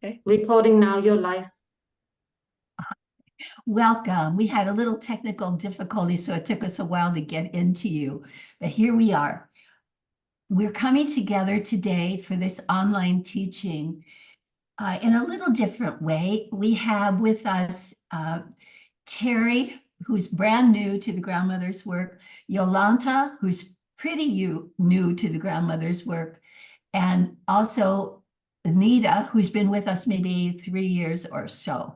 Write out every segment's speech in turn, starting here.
Okay. Recording now, your life. Welcome. We had a little technical difficulty, so it took us a while to get into you, but here we are. We're coming together today for this online teaching in a little different way. We have with us Terry, who's brand new to the grandmother's work, Jolanta, who's pretty new to the grandmother's work, and also Nita, who's been with us maybe 3 years or so.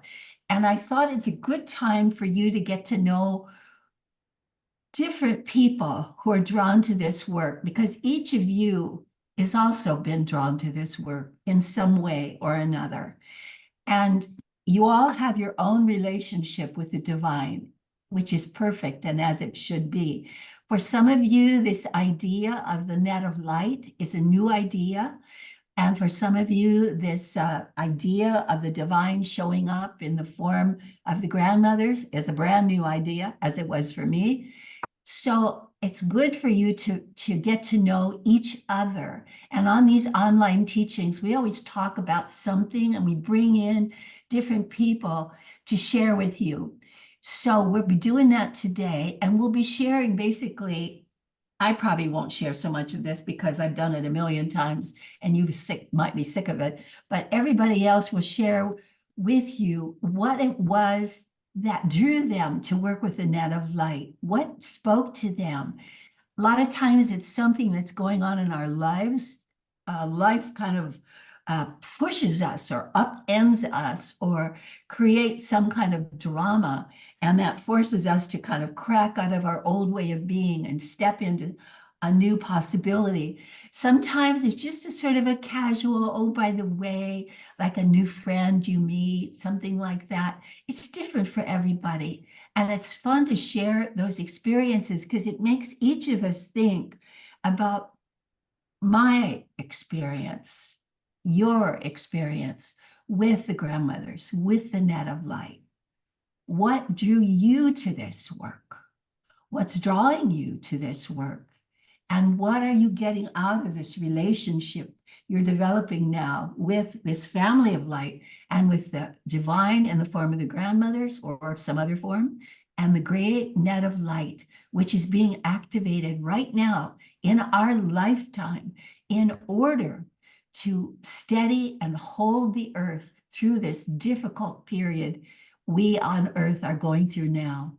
And I thought it's a good time for you to get to know different people who are drawn to this work, because each of you has also been drawn to this work in some way or another. And you all have your own relationship with the divine, which is perfect and as it should be. For some of you, this idea of the net of light is a new idea. And for some of you, this idea of the divine showing up in the form of the grandmothers is a brand new idea, as it was for me. So it's good for you to get to know each other. And on these online teachings, we always talk about something and we bring in different people to share with you. So we'll be doing that today, and we'll be sharing basically. I probably won't share so much of this because I've done it a million times and you might be sick of it, but everybody else will share with you what it was that drew them to work with the net of light, what spoke to them. A lot of times it's something that's going on in our lives. Life kind of pushes us or upends us or creates some kind of drama, and that forces us to kind of crack out of our old way of being and step into a new possibility. Sometimes it's just a sort of a casual, oh, by the way, like a new friend you meet, something like that. It's different for everybody. And it's fun to share those experiences because it makes each of us think about my experience, your experience with the grandmothers, with the net of light. What drew you to this work? What's drawing you to this work? And what are you getting out of this relationship you're developing now with this family of light and with the divine in the form of the grandmothers or some other form, and the great net of light, which is being activated right now in our lifetime in order to steady and hold the earth through this difficult period we on earth are going through now.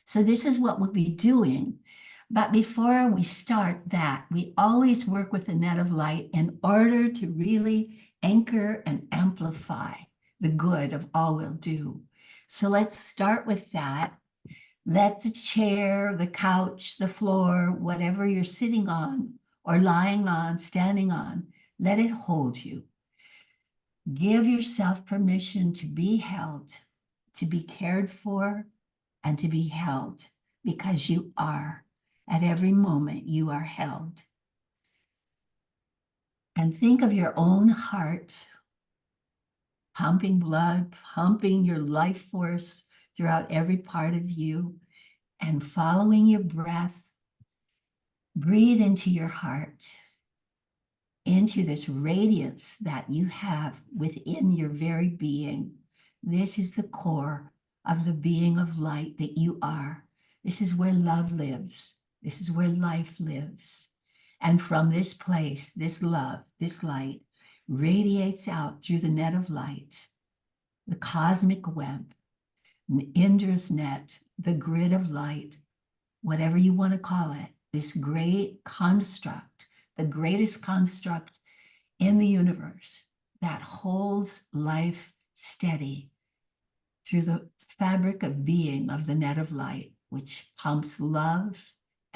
So this is what we'll be doing. But before we start that, we always work with the net of light in order to really anchor and amplify the good of all we'll do. So let's start with that. Let the chair, the couch, the floor, whatever you're sitting on or lying on, standing on, let it hold you. Give yourself permission to be held, to be cared for, and to be held, because you are. At every moment, you are held. And think of your own heart pumping blood, pumping your life force throughout every part of you, and following your breath. Breathe into your heart, into this radiance that you have within your very being. This is the core of the being of light that you are. This is where love lives. This is where life lives. And from this place, this love, this light radiates out through the net of light, the cosmic web, Indra's net, the grid of light, whatever you want to call it, this great construct, the greatest construct in the universe that holds life steady through the fabric of being of the net of light, which pumps love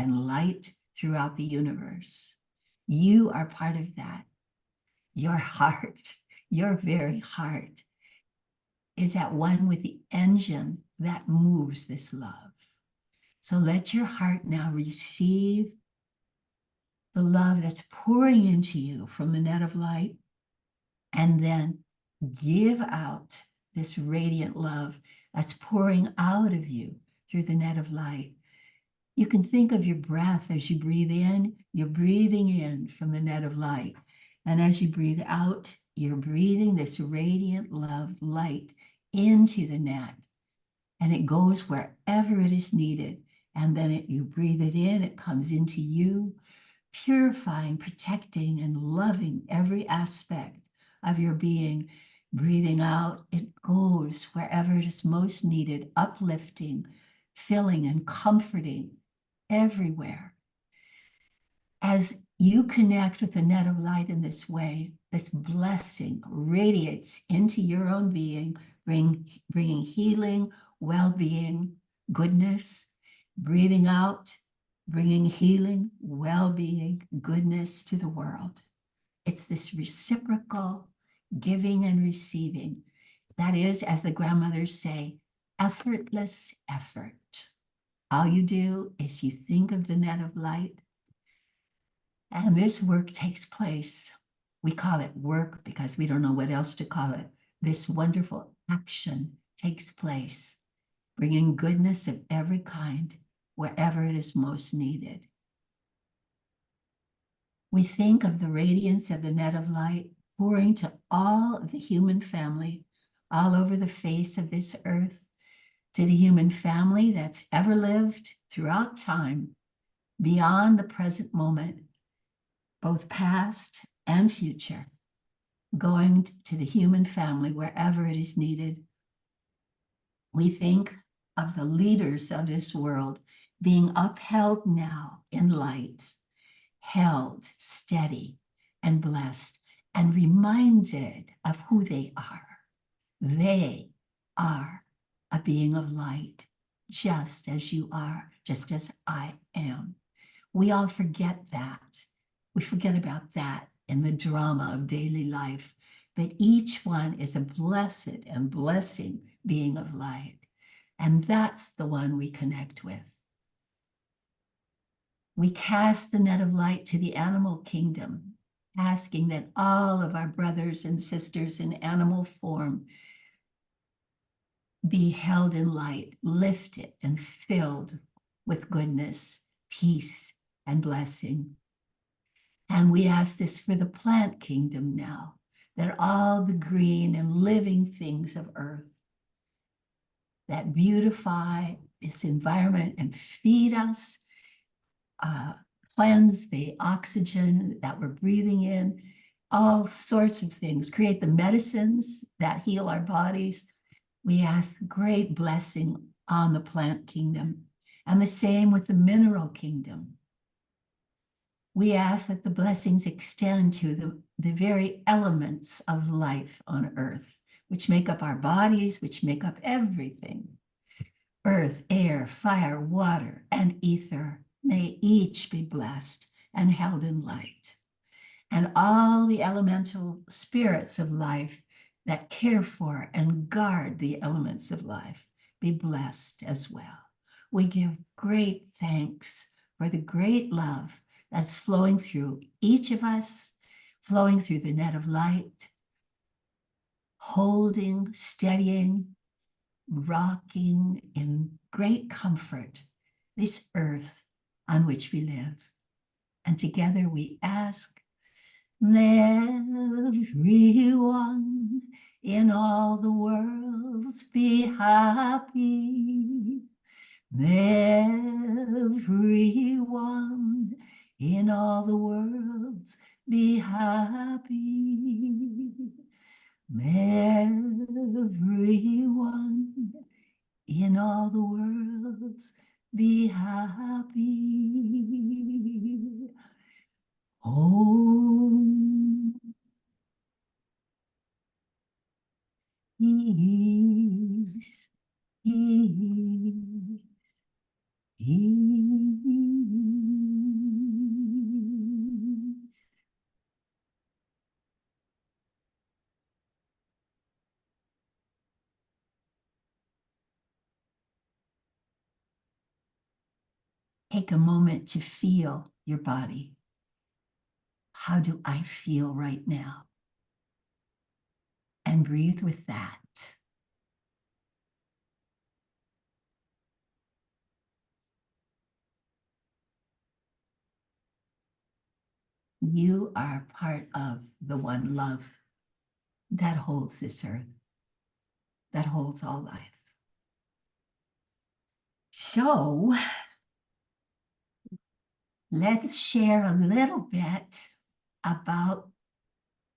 and light throughout the universe. You are part of that. Your heart, your very heart, is at one with the engine that moves this love. So let your heart now receive the love that's pouring into you from the net of light, and then give out this radiant love that's pouring out of you through the net of light. You can think of your breath as you breathe in, you're breathing in from the net of light. And as you breathe out, you're breathing this radiant love light into the net, and it goes wherever it is needed. And then you breathe it in, it comes into you, purifying, protecting, and loving every aspect of your being. Breathing out, it goes wherever it is most needed, uplifting, filling, and comforting everywhere. As you connect with the net of light in this way, this blessing radiates into your own being, bringing healing, well-being, goodness. Breathing out, bringing healing, well-being, goodness to the world. It's this reciprocal giving and receiving. That is, as the grandmothers say, effortless effort. All you do is you think of the net of light, and this work takes place. We call it work because we don't know what else to call it. This wonderful action takes place, bringing goodness of every kind wherever it is most needed. We think of the radiance of the net of light pouring to all of the human family all over the face of this earth, to the human family that's ever lived throughout time, beyond the present moment, both past and future, going to the human family wherever it is needed. We think of the leaders of this world being upheld now in light, held steady and blessed, and reminded of who they are. They are a being of light, just as you are, just as I am. We all forget that. We forget about that in the drama of daily life, but each one is a blessed and blessing being of light. And that's the one we connect with. We cast the net of light to the animal kingdom, asking that all of our brothers and sisters in animal form be held in light, lifted and filled with goodness, peace, and blessing. And we ask this for the plant kingdom now, that all the green and living things of earth that beautify this environment and feed us, cleanse the oxygen that we're breathing in, all sorts of things, create the medicines that heal our bodies. We ask great blessing on the plant kingdom, and the same with the mineral kingdom. We ask that the blessings extend to the very elements of life on earth, which make up our bodies, which make up everything. Earth, air, fire, water, and ether, may each be blessed and held in light. And all the elemental spirits of life that care for and guard the elements of life be blessed as well. We give great thanks for the great love that's flowing through each of us, flowing through the net of light, holding, steadying, rocking in great comfort this earth on which we live. And together we ask, everyone in all the worlds be happy. Everyone in all the worlds be happy. Everyone in all the worlds be happy. Home. Peace, peace, peace. Take a moment to feel your body. How do I feel right now? And breathe with that. You are part of the one love. that holds this earth, that holds all life. So let's share a little bit about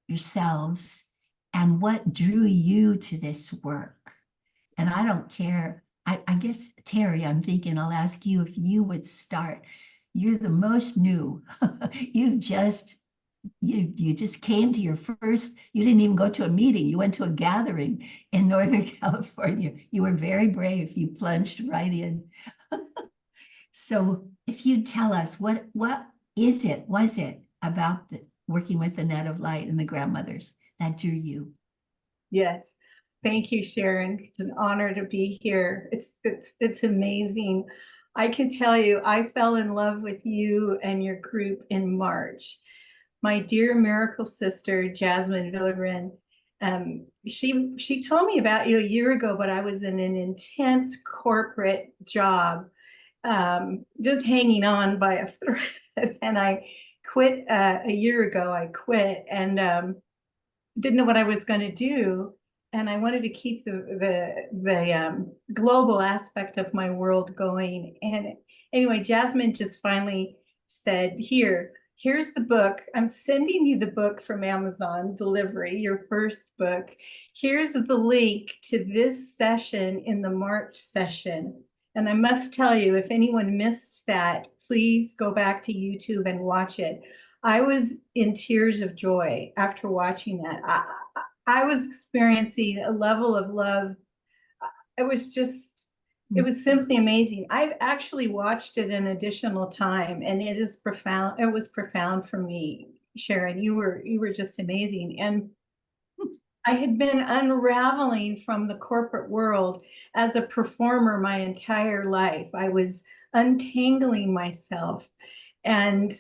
yourselves and what drew you to this work. And I don't care. I guess, Terry, I'm thinking I'll ask you if you would start. You're the most new. You just came to your first, you didn't even go to a meeting. You went to a gathering in Northern California. You were very brave. You plunged right in. So if you'd tell us what was it about working with the Net of Light and the grandmothers that drew you? Yes. Thank you, Sharon. It's an honor to be here. It's amazing. I can tell you, I fell in love with you and your group in March. My dear miracle sister, Jasmine Villagren, she told me about you a year ago, but I was in an intense corporate job, just hanging on by a thread. And I quit a year ago. I quit and didn't know what I was going to do, and I wanted to keep the global aspect of my world going. And anyway, Jasmine just finally said, here's the book. I'm sending you the book from Amazon delivery, your first book. Here's the link to this session in the March session. And I must tell you, if anyone missed that, please go back to YouTube and watch it. I was in tears of joy after watching that. I was experiencing a level of love. It was simply amazing. I've actually watched it an additional time, and it is profound. It was profound for me, Sharon. You were just amazing. And I had been unraveling from the corporate world as a performer my entire life. I was untangling myself, and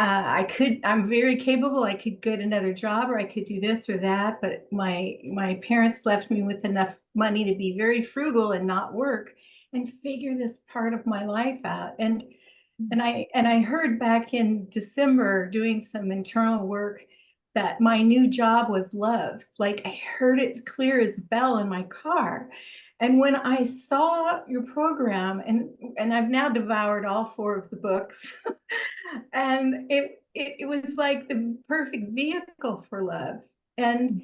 I'm very capable. I could get another job, or I could do this or that. But my parents left me with enough money to be very frugal and not work and figure this part of my life out. And I heard back in December doing some internal work that my new job was love. Like I heard it clear as a bell in my car. And when I saw your program, and I've now devoured all four of the books, and it was like the perfect vehicle for love. And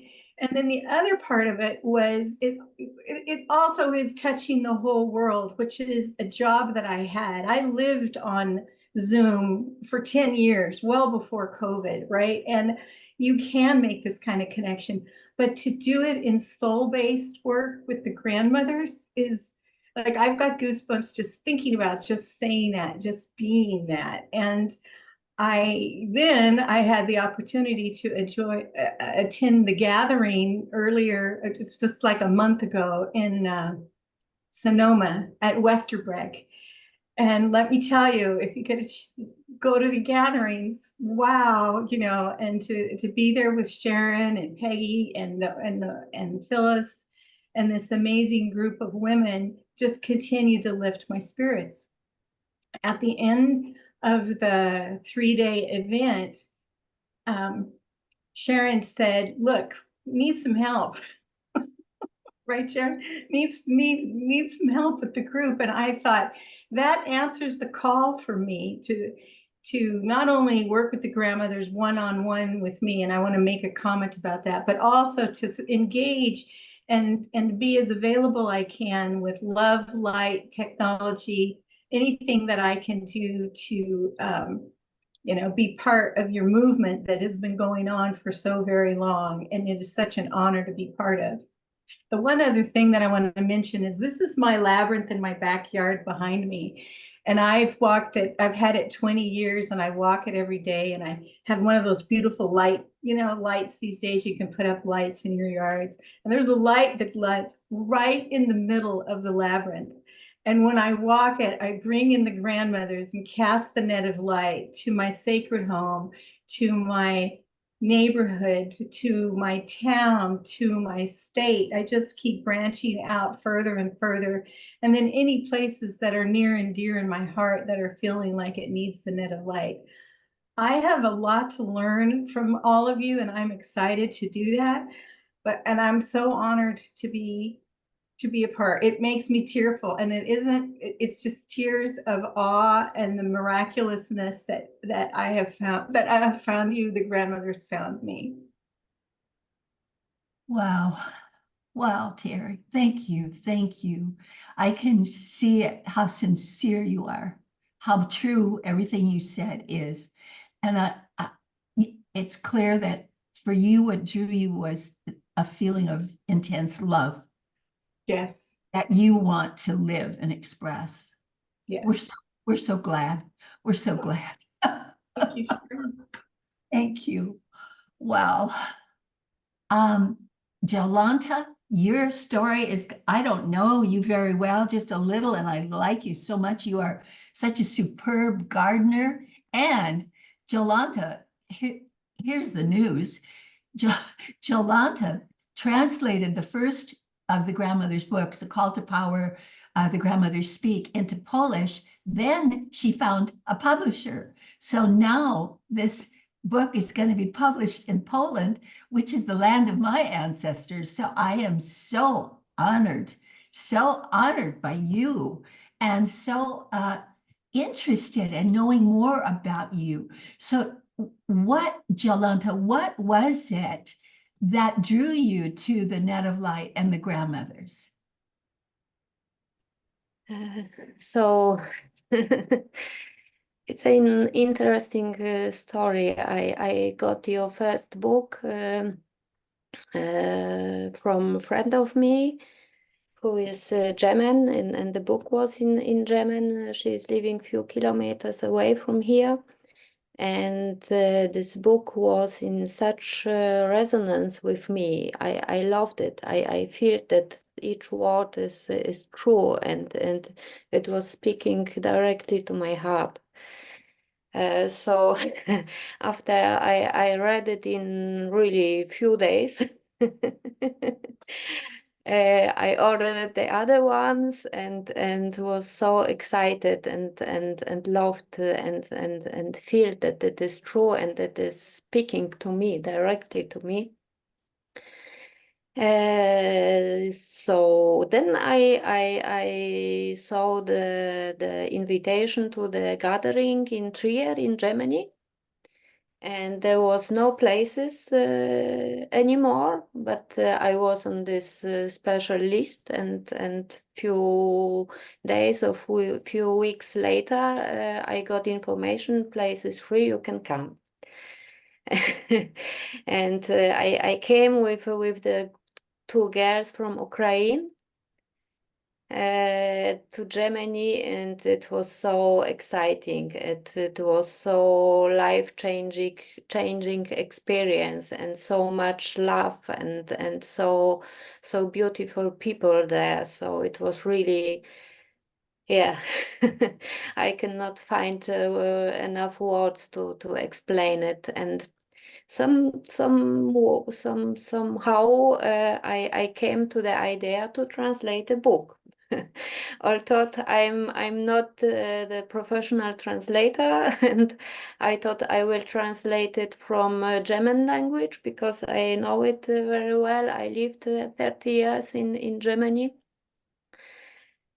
then the other part of it was it also is touching the whole world, which is a job that I had. I lived on Zoom for 10 years, well before COVID, right? And you can make this kind of connection, but to do it in soul-based work with the grandmothers is like, I've got goosebumps just thinking about just saying that, just being that. And I had the opportunity to attend the gathering earlier. It's just like a month ago in Sonoma at Westerbrook. And let me tell you, if you could go to the gatherings, wow, and to be there with Sharon and Peggy and Phyllis and this amazing group of women just continue to lift my spirits. At the end of the 3-day event, Sharon said, "Look, need some help." Right, Sharon? Needs some help with the group. And I thought that answers the call for me to not only work with the grandmothers one-on-one with me, and I want to make a comment about that, but also to engage and be as available I can with love, light, technology, anything that I can do to be part of your movement that has been going on for so very long. And it is such an honor to be part of. The one other thing that I want to mention is this is my labyrinth in my backyard behind me. And I've had it 20 years, and I walk it every day. And I have one of those beautiful lights these days. You can put up lights in your yards. And there's a light that lights right in the middle of the labyrinth. And when I walk it, I bring in the grandmothers and cast the net of light to my sacred home, to my neighborhood, to my town, to my state. I just keep branching out further and further. And then any places that are near and dear in my heart that are feeling like it needs the net of light. I have a lot to learn from all of you, and I'm excited to do that. and I'm so honored to be a part. It makes me tearful, and it's just tears of awe and the miraculousness that I have found you, the grandmothers found me. Wow. Wow, Terry. Thank you. Thank you. I can see it, how sincere you are, how true everything you said is. And it's clear that for you, what drew you was a feeling of intense love Yes. that you want to live and express. Yes. We're so glad. We're so glad. Thank you, Sharon. Thank you. Wow. Jolanta, your story is, I don't know you very well, just a little, and I like you so much. You are such a superb gardener. And Jolanta, here's the news. Jo Jolanta translated the first of the grandmother's books, The Call to Power, The Grandmothers Speak, into Polish. Then she found a publisher. So now this book is going to be published in Poland, which is the land of my ancestors. So I am so honored by you, and so interested in knowing more about you. So Jolanta, what was it that drew you to the Net of Light and the grandmothers? So it's an interesting story. I got your first book from a friend of me who is German, and the book was in German. She's living few kilometers away from here. And this book was in such resonance with me. I loved it. I feel that each word is true, and it was speaking directly to my heart. So after I read it in really few days, I ordered the other ones and was so excited and loved and feel that it is true and that is speaking to me directly to me. So then I saw the invitation to the gathering in Trier in Germany, and there was no places anymore, but I was on this special list, and few days or few weeks later I got information, place is free, you can come. And I came with the two girls from Ukraine to Germany, and it was so exciting. It was so changing experience, and so much love, and so beautiful people there. So it was really, yeah. I cannot find enough words to explain it. And somehow I came to the idea to translate a book. Although I'm not the professional translator, and I thought I will translate it from German language because I know it very well. I lived 30 years in Germany.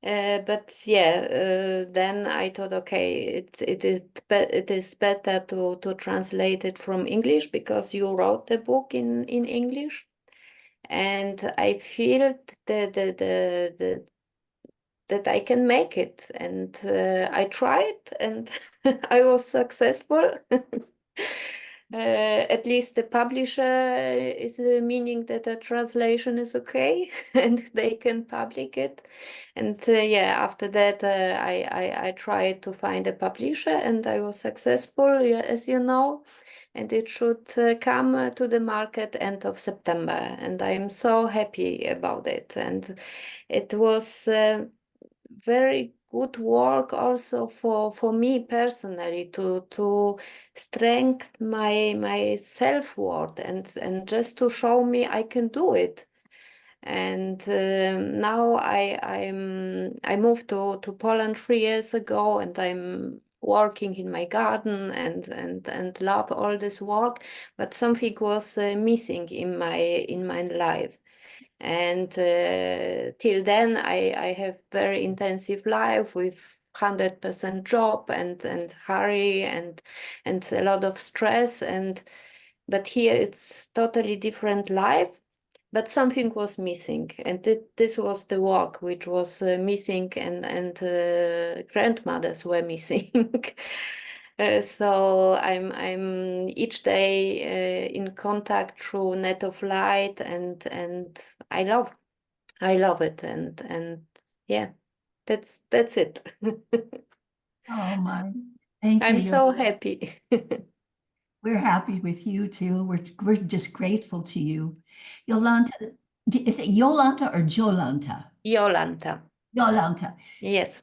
But yeah, then I thought, okay, it is better to translate it from English because you wrote the book in English, and I feel that I can make it, and I tried, and I was successful. At least the publisher is meaning that the translation is okay and they can publish it. And yeah, after that I tried to find a publisher, and I was successful, yeah, as you know, and it should come to the market end of September, and I'm so happy about it. And it was very good work also for me personally to strengthen my self-worth, and just to show me I can do it. And now I moved to Poland 3 years ago, and I'm working in my garden and love all this work, but something was missing in my life. And till then, I have very intensive life with 100% job and hurry and a lot of stress. And but here it's totally different life. But something was missing, and this was the work which was missing, and grandmothers were missing. So I'm each day in contact through net of light, and I love it, and yeah, that's it. Oh my, thank you. I'm so happy. We're happy with you too. We're just grateful to you. Jolanta, is it Jolanta or Jolanta? Jolanta, Jolanta. yes.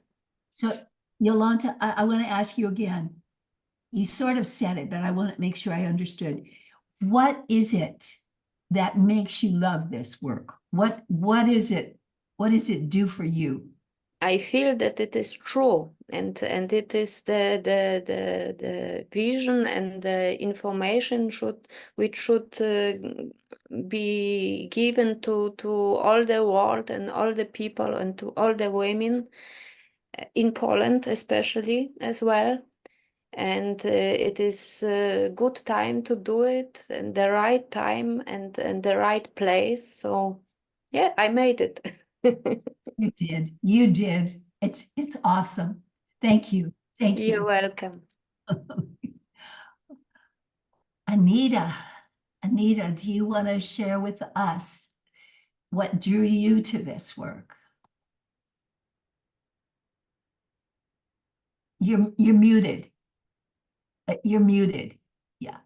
So Jolanta, I want to ask you again. You sort of said it, but I want to make sure I understood. What is it that makes you love this work? What is it? What does it do for you? I feel that it is true, and it is the vision and the information which should be given to all the world and all the people and to all the women in Poland especially as well. And it is a good time to do it, and the right time and the right place. So yeah, I made it. You did. You did. It's awesome. Thank you. Thank You're you. welcome. Anita, Anita, do you want to share with us what drew you to this work? You're muted. You're muted. Yeah.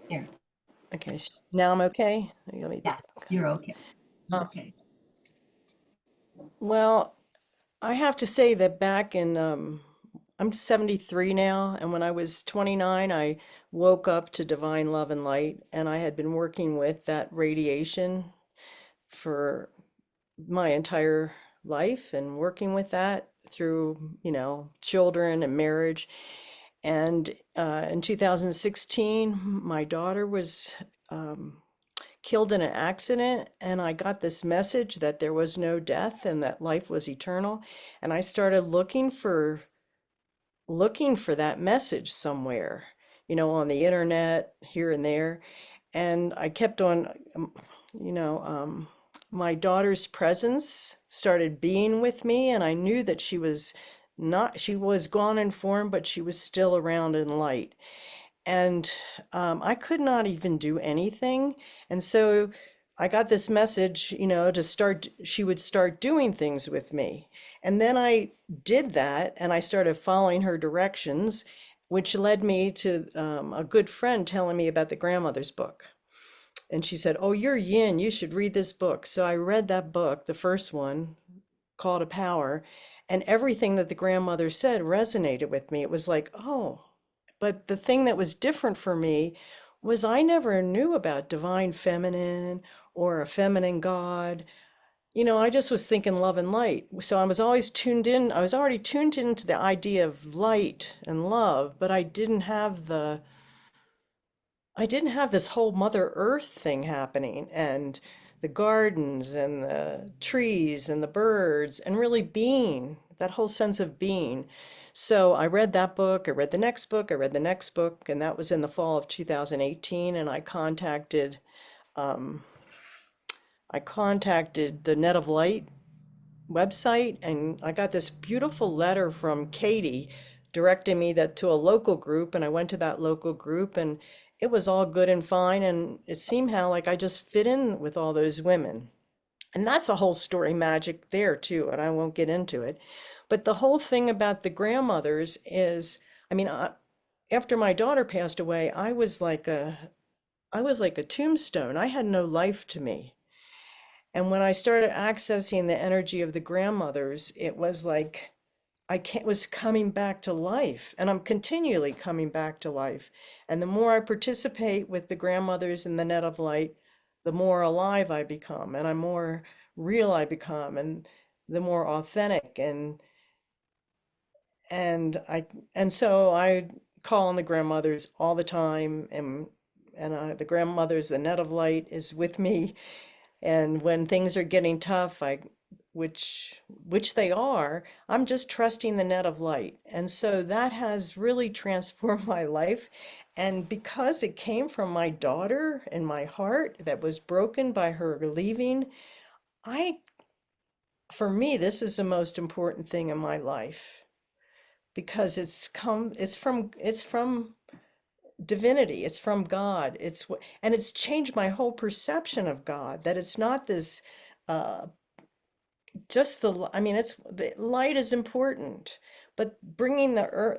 Here. Okay, now I'm okay. Let me. Yeah. You're okay. You're Uh, okay. well, I have to say that back in I'm 73 now, and when I was 29, I woke up to divine love and light, and I had been working with that radiation for my entire life and working with that through, children and marriage. And in 2016, my daughter was um, killed in an accident, and I got this message that there was no death and that life was eternal. And I started looking for that message somewhere, on the internet, here and there. And I kept on, you know, um, my daughter's presence started being with me, and I knew that she was gone in form, but she was still around in light. And I could not even do anything. And so I got this message, she would start doing things with me. And then I did that, and I started following her directions, which led me to a good friend telling me about the grandmother's book. And she said, "Oh, you're yin, you should read this book." So I read that book, the first one, Call to Power, and everything that the grandmother said resonated with me. It was like, oh, but the thing that was different for me was I never knew about divine feminine or a feminine God. I just was thinking love and light. So I was always tuned in. I was already tuned into the idea of light and love, but I didn't have this whole Mother Earth thing happening, and the gardens and the trees and the birds and really being, that whole sense of being. So I read that book, I read the next book, I read the next book, and that was in the fall of 2018. And um, I contacted the Net of Light website, and I got this beautiful letter from Katie directing me that to a local group, and I went to that local group, and it was all good and fine, and it seemed how like I just fit in with all those women. And that's a whole story magic there too, and I won't get into it. But the whole thing about the grandmothers is, I mean, after my daughter passed away, I was like a tombstone. I had no life to me. And when I started accessing the energy of the grandmothers, it was like was coming back to life, and I'm continually coming back to life. And the more I participate with the grandmothers in the Net of Light, the more alive I become, and I'm more real I become. And the more authentic. And so I call on the grandmothers all the time, and the grandmothers, the net of light is with me. And when things are getting tough, which they are, I'm just trusting the net of light. And so that has really transformed my life. And because it came from my daughter and my heart that was broken by her leaving, I, for me, this is the most important thing in my life, because it's from divinity, it's from God. And it's changed my whole perception of God, that it's not this uh just I mean, it's the light is important, but bringing the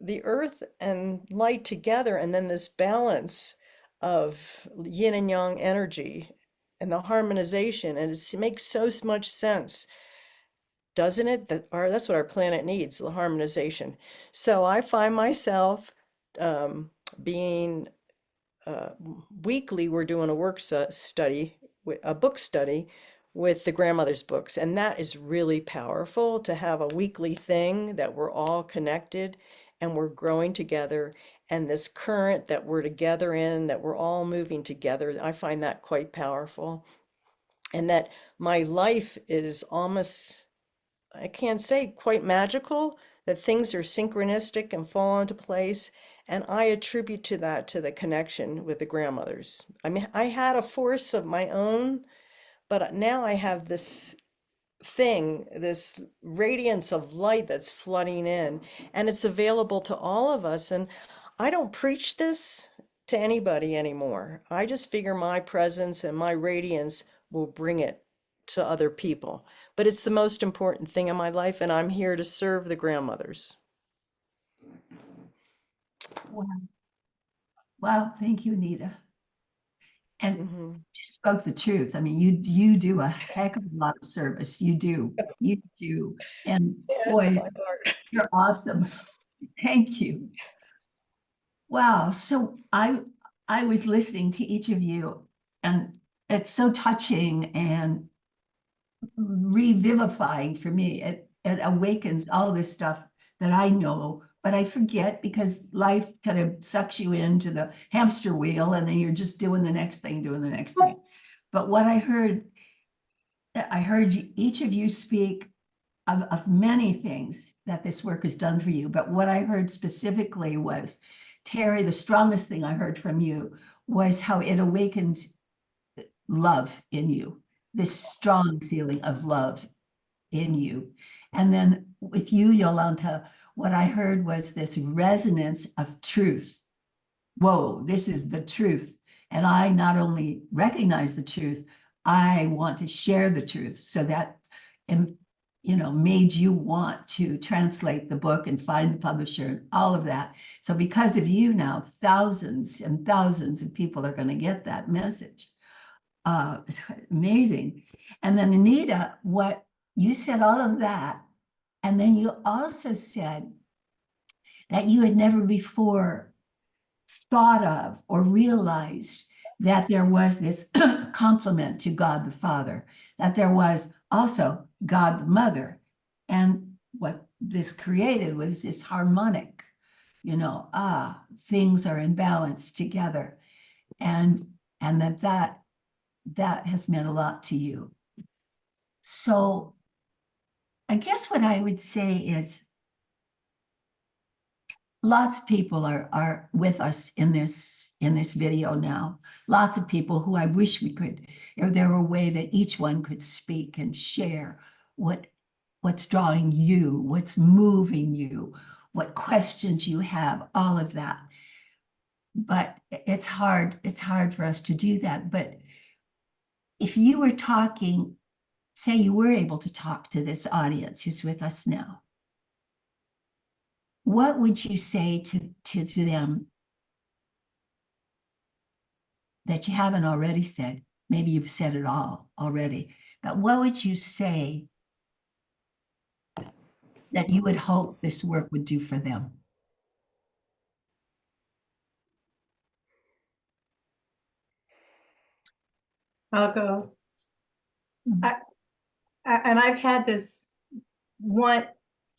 the earth and light together, and then this balance of yin and yang energy and the harmonization, and it makes so much sense, doesn't it? That's what our planet needs, the harmonization. So I find myself um, being weekly, we're doing a study, a book study with the grandmother's books. And that is really powerful, to have a weekly thing that we're all connected and we're growing together. And this current that we're together in, that we're all moving together, I find that quite powerful. And that my life is almost, I can't say quite magical, that things are synchronistic and fall into place. And I attribute to that, to the connection with the grandmothers. I mean, I had a force of my own, but now I have this thing, this radiance of light that's flooding in, and it's available to all of us. And I don't preach this to anybody anymore. I just figure my presence and my radiance will bring it to other people. But it's the most important thing in my life, and I'm here to serve the grandmothers. Wow. Wow. Thank you, Nita. And Hmm. just spoke the truth. I mean, you do a heck of a lot of service. You do. You do. And Yes, boy, my heart. you're awesome. Thank you. Wow. So I was listening to each of you, and it's so touching and revivifying for me. It awakens all this stuff that I know, but I forget because life kind of sucks you into the hamster wheel, and then you're just doing the next thing, doing the next thing. But what I heard each of you speak of many things that this work has done for you. But what I heard specifically was, Terry, the strongest thing I heard from you was how it awakened love in you, this strong feeling of love in you. And then with you, Jolanta, what I heard was this resonance of truth. Whoa, this is the truth. And I not only recognize the truth, I want to share the truth. So that, made you want to translate the book and find the publisher and all of that. So because of you now, thousands and thousands of people are going to get that message. It's amazing. And then Anita, what you said all of that, and then you also said that you had never before thought of or realized that there was this complement to God the Father, that there was also God the Mother. And what this created was this harmonic, things are in balance together. And that has meant a lot to you. So I guess what I would say is lots of people are with us in this video now. Lots of people who I wish we could, if there were a way that each one could speak and share what's drawing you, what's moving you, what questions you have, all of that. But it's hard for us to do that. But if you were talking, say you were able to talk to this audience who's with us now, what would you say to them that you haven't already said? Maybe you've said it all already, but what would you say that you would hope this work would do for them? I'll go. I, and I've had this want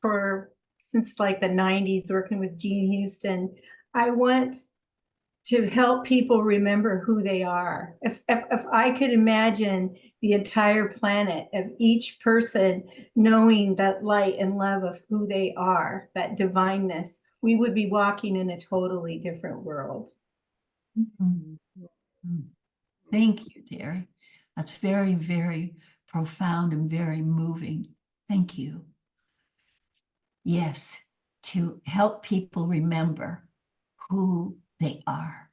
for since like the 90s working with Gene Houston. I want to help people remember who they are. If I could imagine the entire planet of each person knowing that light and love of who they are, that divineness, we would be walking in a totally different world. Mhm. Thank you, dear. That's very, very profound and very moving. Thank you. Yes, to help people remember who they are.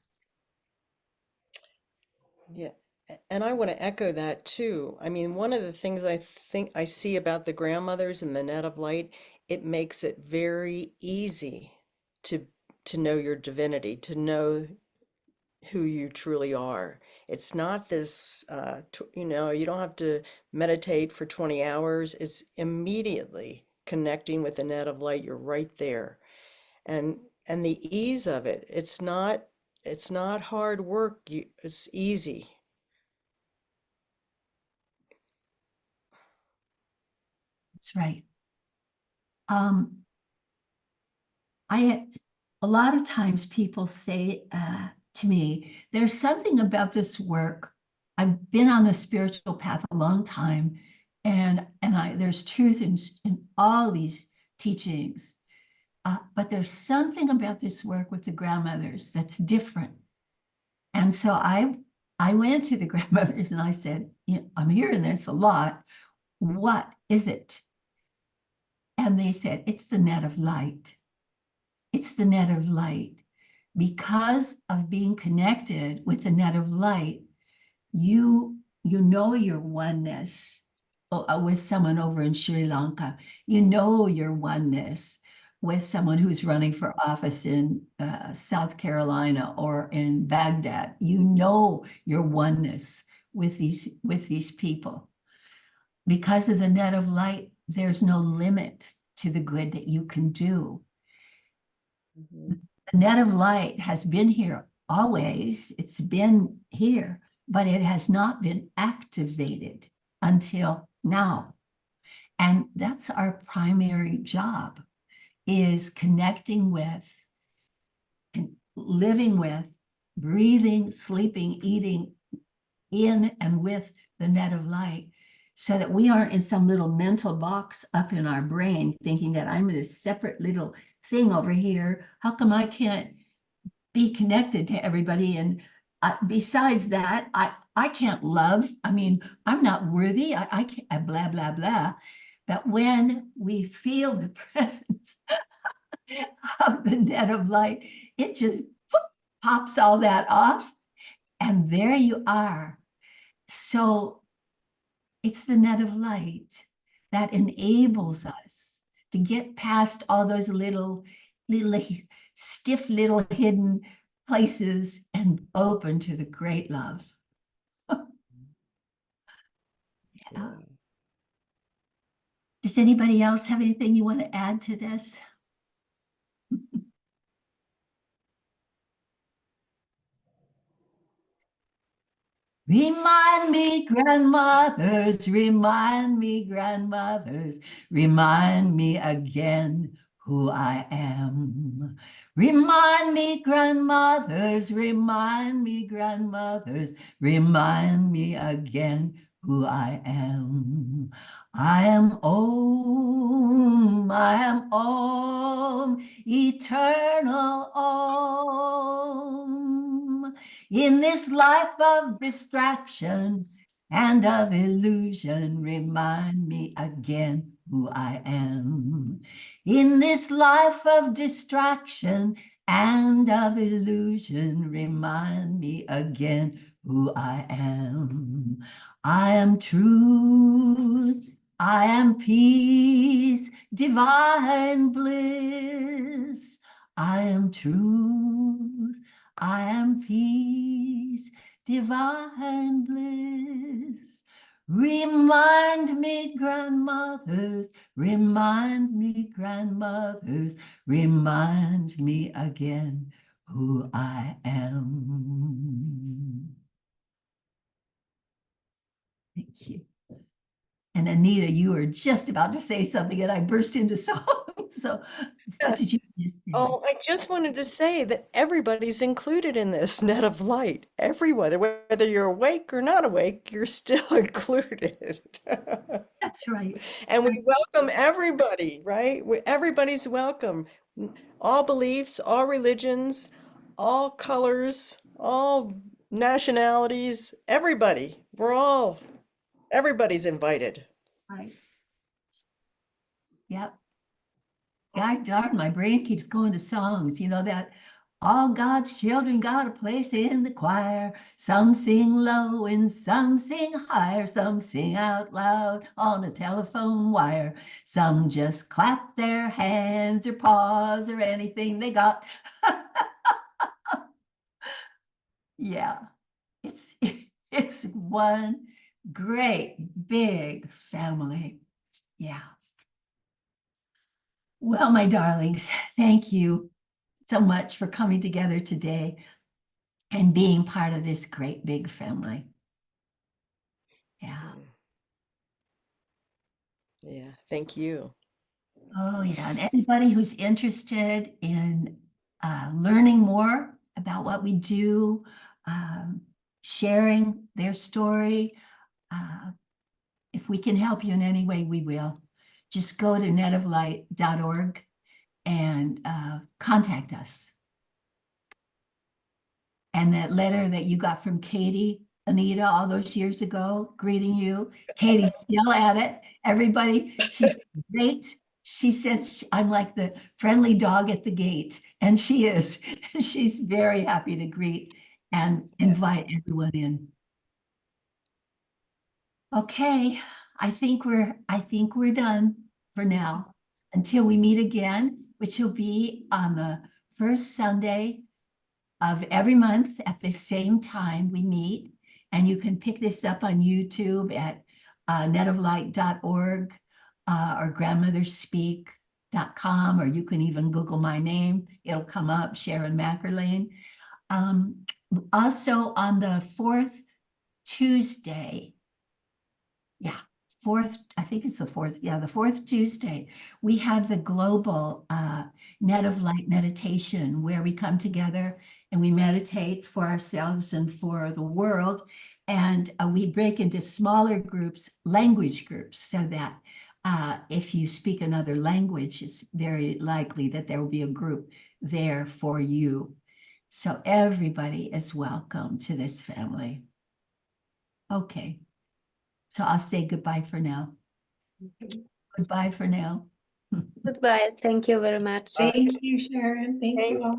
Yeah. And I want to echo that too. I mean, one of the things I think I see about the grandmothers and the net of light, it makes it very easy to to know your divinity, to know who you truly are. It's not this, you don't have to meditate for 20 hours. It's immediately connecting with the net of light. You're right there. And and the ease of it, it's not hard work. It's easy. That's right. I a lot of times people say to me, there's something about this work. I've been on the spiritual path a long time, and there's truth in all these teachings. But there's something about this work with the grandmothers that's different. And so I went to the grandmothers and I said, I'm hearing this a lot. What is it? And they said, it's the net of light. It's the net of light. Because of being connected with the net of light, you know your oneness with someone over in Sri Lanka. You know your oneness with someone who's running for office in South Carolina or in Baghdad. You know your oneness with these people. Because of the net of light, there's no limit to the good that you can do. Mhm. The net of light has been here always. It's been here, but it has not been activated until now. And that's our primary job, is connecting with, and living with, breathing, sleeping, eating in and with the net of light, so that we aren't in some little mental box up in our brain thinking that I'm this separate little thing over here. How come I can't be connected to everybody? And besides that, I can't love. I mean, I'm not worthy. I can't, blah, blah, blah. But when we feel the presence of the net of light, it just pops all that off. And there you are. So it's the net of light that enables us to get past all those little stiff little hidden places and open to the great love. Yeah. Does anybody else have anything you want to add to this? Remind me, grandmothers, remind me, grandmothers, remind me again who I am. Remind me, grandmothers, remind me, grandmothers, remind me again who I am. I am Om, eternal Om. In this life of distraction and of illusion, remind me again who I am. In this life of distraction and of illusion, remind me again who I am. I am truth, I am peace, divine bliss. I am truth, I am peace, divine bliss. Remind me, grandmothers, remind me, grandmothers, remind me again who I am. Thank you. And Anita, you were just about to say something and I burst into song. So what did you just say? Oh, I just wanted to say that everybody's included in this net of light. Everyone, whether you're awake or not awake, you're still included. That's right. And we welcome everybody, right? Everybody's welcome. All beliefs, all religions, all colors, all nationalities, everybody. Everybody's invited. Right. Yep. God darn, my brain keeps going to songs. You know that all God's children got a place in the choir. Some sing low and some sing higher. Some sing out loud on a telephone wire. Some just clap their hands or paws or anything they got. Yeah, it's it's one great big family. Yeah. Well, my darlings, thank you so much for coming together today and being part of this great big family. Yeah. Yeah, thank you. Oh, yeah. And anybody who's interested in learning more about what we do, sharing their story, if we can help you in any way, we will. Just go to netoflight.org and contact us. And that letter that you got from Katie, Anita, all those years ago, greeting you, Katie's still at it. Everybody, she's great. She says I'm like the friendly dog at the gate, and she is. She's very happy to greet and invite everyone in. Okay, I think we're done for now until we meet again, which will be on the first Sunday of every month at the same time we meet. And you can pick this up on YouTube at netoflight.org or grandmotherspeak.com, or you can even Google my name. It'll come up, Sharon Mackerlane. Also on the fourth Tuesday, I think it's the fourth, the fourth Tuesday, we have the global Net of Light meditation where we come together and we meditate for ourselves and for the world. And we break into smaller groups, language groups, so that if you speak another language, it's very likely that there will be a group there for you. So everybody is welcome to this family. Okay. So I'll say goodbye for now. Goodbye for now. Goodbye. Thank you very much. Thank you, Sharon. Thank you all.